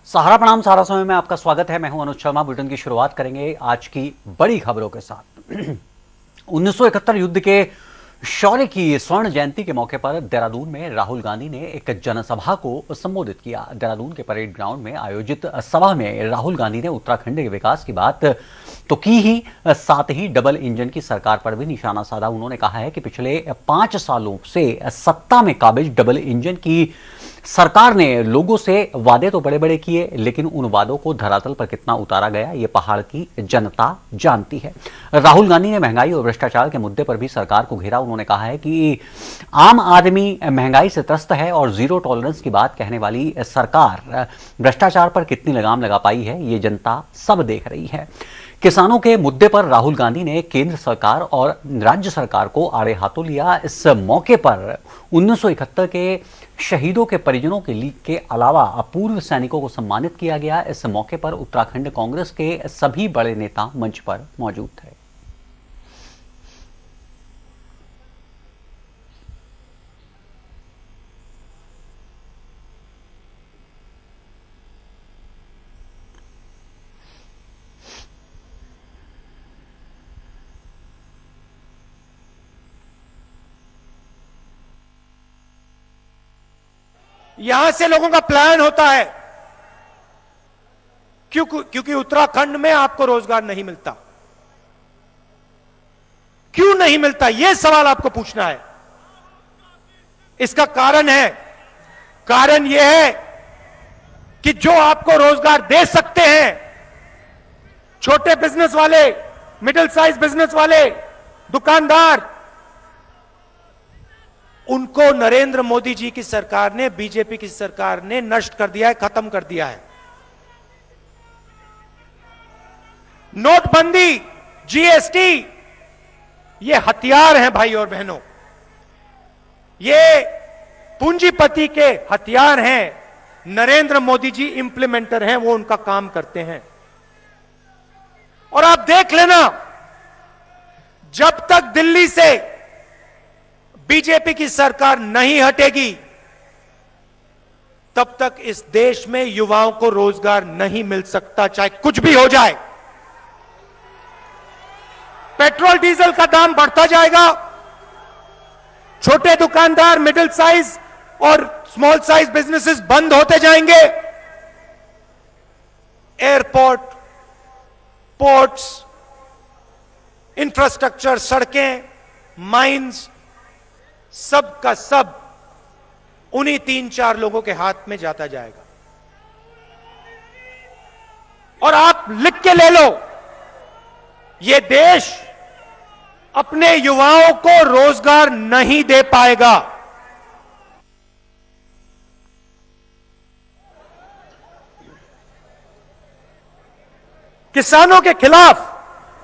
सहारा प्रणाम, सहारा समय में आपका स्वागत है। मैं हूं अनुज शर्मा। बुलेटिन की शुरुआत करेंगे आज की बड़ी खबरों के साथ। 1971 युद्ध के शौर्य की स्वर्ण जयंती के मौके पर देहरादून में राहुल गांधी ने एक जनसभा को संबोधित किया। देहरादून के परेड ग्राउंड में आयोजित सभा में राहुल गांधी ने उत्तराखंड के विकास की बात तो की ही, साथ ही डबल इंजन की सरकार पर भी निशाना साधा। उन्होंने कहा है कि पिछले 5 सालों से सत्ता में काबिज डबल इंजन की सरकार ने लोगों से वादे तो बड़े बड़े किए, लेकिन उन वादों को धरातल पर कितना उतारा गया ये पहाड़ की जनता जानती है। राहुल गांधी ने महंगाई और भ्रष्टाचार के मुद्दे पर भी सरकार को घेरा। उन्होंने कहा है कि आम आदमी महंगाई से त्रस्त है और जीरो टॉलरेंस की बात कहने वाली सरकार भ्रष्टाचार पर कितनी लगाम लगा पाई है ये जनता सब देख रही है। किसानों के मुद्दे पर राहुल गांधी ने केंद्र सरकार और राज्य सरकार को आड़े हाथों लिया। इस मौके पर 1971 के शहीदों के परिजनों के अलावा पूर्व सैनिकों को सम्मानित किया गया। इस मौके पर उत्तराखंड कांग्रेस के सभी बड़े नेता मंच पर मौजूद थे। यहां से लोगों का प्लान होता है क्योंकि उत्तराखंड में आपको रोजगार नहीं मिलता। क्यों नहीं मिलता, यह सवाल आपको पूछना है। इसका कारण यह है कि जो आपको रोजगार दे सकते हैं, छोटे बिजनेस वाले, मिडिल साइज बिजनेस वाले, दुकानदार, उनको नरेंद्र मोदी जी की सरकार ने, बीजेपी की सरकार ने नष्ट कर दिया है, खत्म कर दिया है। नोटबंदी, जीएसटी, ये हथियार हैं भाई और बहनों, ये पूंजीपति के हथियार हैं। नरेंद्र मोदी जी इंप्लीमेंटर हैं, वो उनका काम करते हैं। और आप देख लेना, जब तक दिल्ली से बीजेपी की सरकार नहीं हटेगी, तब तक इस देश में युवाओं को रोजगार नहीं मिल सकता, चाहे कुछ भी हो जाए। पेट्रोल डीजल का दाम बढ़ता जाएगा, छोटे दुकानदार, मिडिल साइज और स्मॉल साइज बिजनेसेस बंद होते जाएंगे। एयरपोर्ट, पोर्ट्स, इंफ्रास्ट्रक्चर, सड़कें, माइंस, सब का सब उन्हीं 3-4 लोगों के हाथ में जाता जाएगा। और आप लिख के ले लो, यह देश अपने युवाओं को रोजगार नहीं दे पाएगा। किसानों के खिलाफ,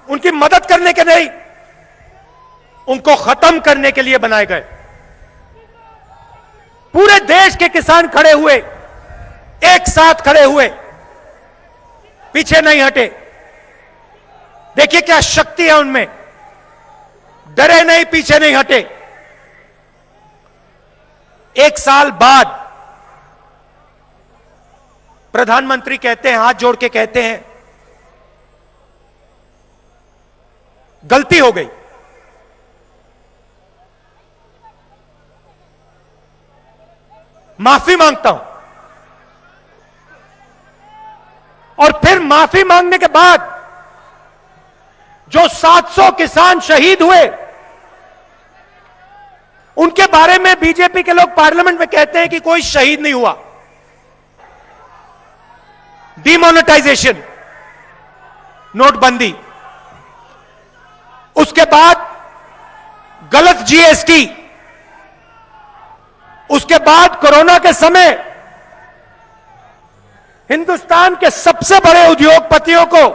उनकी मदद करने के नहीं, उनको खत्म करने के लिए बनाए गए। पूरे देश के किसान खड़े हुए, एक साथ खड़े हुए, पीछे नहीं हटे। देखिए क्या शक्ति है उनमें, डरे नहीं, पीछे नहीं हटे। 1 साल बाद प्रधानमंत्री कहते हैं, हाथ जोड़ के कहते हैं, गलती हो गई, माफी मांगता हूं। और फिर माफी मांगने के बाद जो 700 किसान शहीद हुए, उनके बारे में बीजेपी के लोग पार्लियामेंट में कहते हैं कि कोई शहीद नहीं हुआ। डिमोनेटाइजेशन, नोटबंदी, उसके बाद गलत जीएसटी, उसके बाद कोरोना के समय हिंदुस्तान के सबसे बड़े उद्योगपतियों को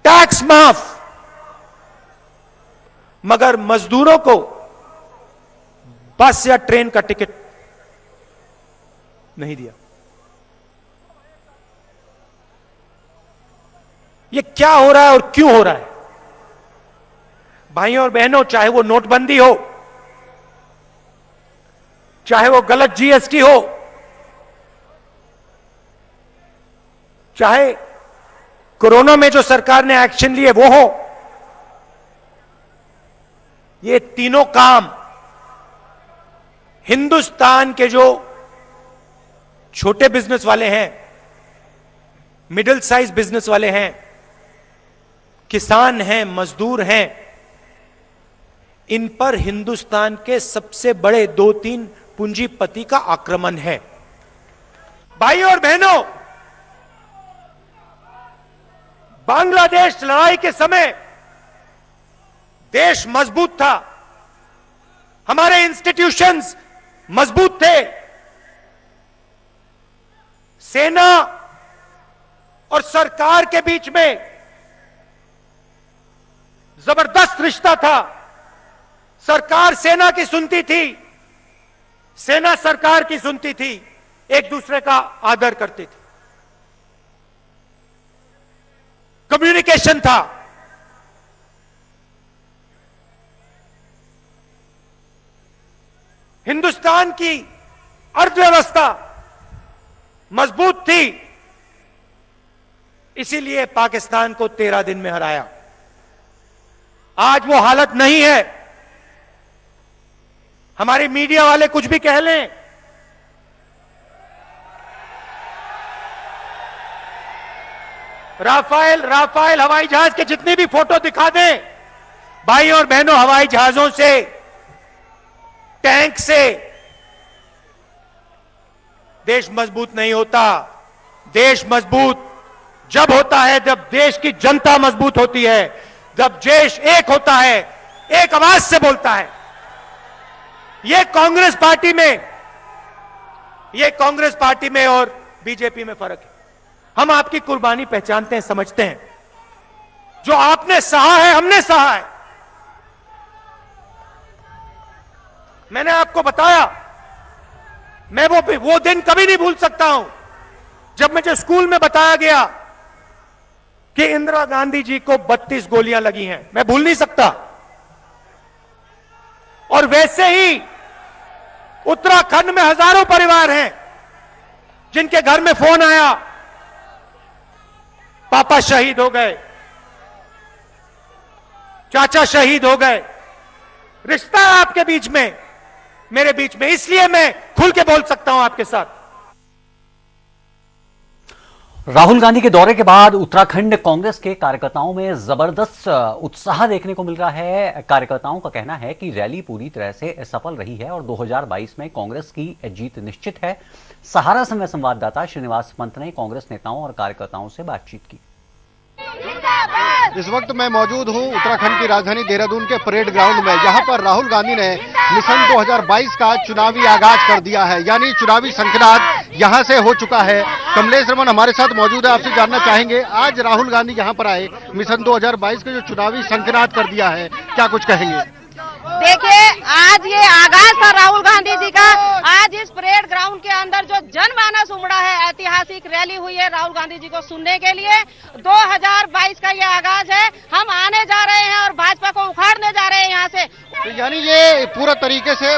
टैक्स माफ, मगर मजदूरों को बस या ट्रेन का टिकट नहीं दिया। ये क्या हो रहा है और क्यों हो रहा है? भाइयों और बहनों, चाहे वो नोटबंदी हो, चाहे वो गलत जीएसटी हो, चाहे कोरोना में जो सरकार ने एक्शन लिए वो हो, ये तीनों काम हिंदुस्तान के जो छोटे बिजनेस वाले हैं, मिडिल साइज बिजनेस वाले हैं, किसान हैं, मजदूर हैं, इन पर हिंदुस्तान के सबसे बड़े 2-3 पूंजीपति का आक्रमण है। भाइयों और बहनों, बांग्लादेश लड़ाई के समय देश मजबूत था, हमारे इंस्टीट्यूशंस मजबूत थे, सेना और सरकार के बीच में जबरदस्त रिश्ता था। सरकार सेना की सुनती थी, सेना सरकार की सुनती थी, एक दूसरे का आदर करती थी, कम्युनिकेशन था। हिंदुस्तान की अर्थव्यवस्था मजबूत थी, इसीलिए पाकिस्तान को 13 दिन में हराया। आज वो हालत नहीं है। हमारे मीडिया वाले कुछ भी कह लें, राफेल हवाई जहाज के जितनी भी फोटो दिखा दें, भाई और बहनों, हवाई जहाजों से, टैंक से देश मजबूत नहीं होता। देश मजबूत जब होता है जब देश की जनता मजबूत होती है, जब देश एक होता है, एक आवाज से बोलता है। ये कांग्रेस पार्टी में और बीजेपी में फर्क है। हम आपकी कुर्बानी पहचानते हैं, समझते हैं। जो आपने सहा है, हमने सहा है। मैंने आपको बताया, मैं वो दिन कभी नहीं भूल सकता हूं जब मुझे स्कूल में बताया गया कि इंदिरा गांधी जी को 32 गोलियां लगी हैं। मैं भूल नहीं सकता। और वैसे ही उत्तराखंड में हजारों परिवार हैं जिनके घर में फोन आया, पापा शहीद हो गए, चाचा शहीद हो गए। रिश्ता है आपके बीच में, मेरे बीच में, इसलिए मैं खुल के बोल सकता हूं आपके साथ। राहुल गांधी के दौरे के बाद उत्तराखंड कांग्रेस के कार्यकर्ताओं में जबरदस्त उत्साह देखने को मिल रहा है। कार्यकर्ताओं का कहना है कि रैली पूरी तरह से सफल रही है और 2022 में कांग्रेस की जीत निश्चित है। सहारा समय संवाददाता श्रीनिवास पंत ने कांग्रेस नेताओं और कार्यकर्ताओं से बातचीत की। इस वक्त मैं मौजूद हूं उत्तराखंड की राजधानी देहरादून के परेड ग्राउंड में। यहां पर राहुल गांधी ने मिशन 2022 का चुनावी आगाज कर दिया है, यानी चुनावी संक्रांत यहां से हो चुका है। कमलेश रमन हमारे साथ मौजूद है, आपसे जानना चाहेंगे, आज राहुल गांधी यहां पर आए, मिशन 2022 का जो चुनावी संक्रांत कर दिया है, क्या कुछ कहेंगे? देखिए, आज ये आगाज था राहुल गांधी जी का। आज इस परेड ग्राउंड के अंदर जो जनमानस उमड़ा है, ऐतिहासिक रैली हुई है राहुल गांधी जी को सुनने के लिए। 2022 का ये आगाज है। हम आने जा रहे हैं और भाजपा को उखाड़ने जा रहे हैं यहाँ से। तो यानी ये पूरा तरीके से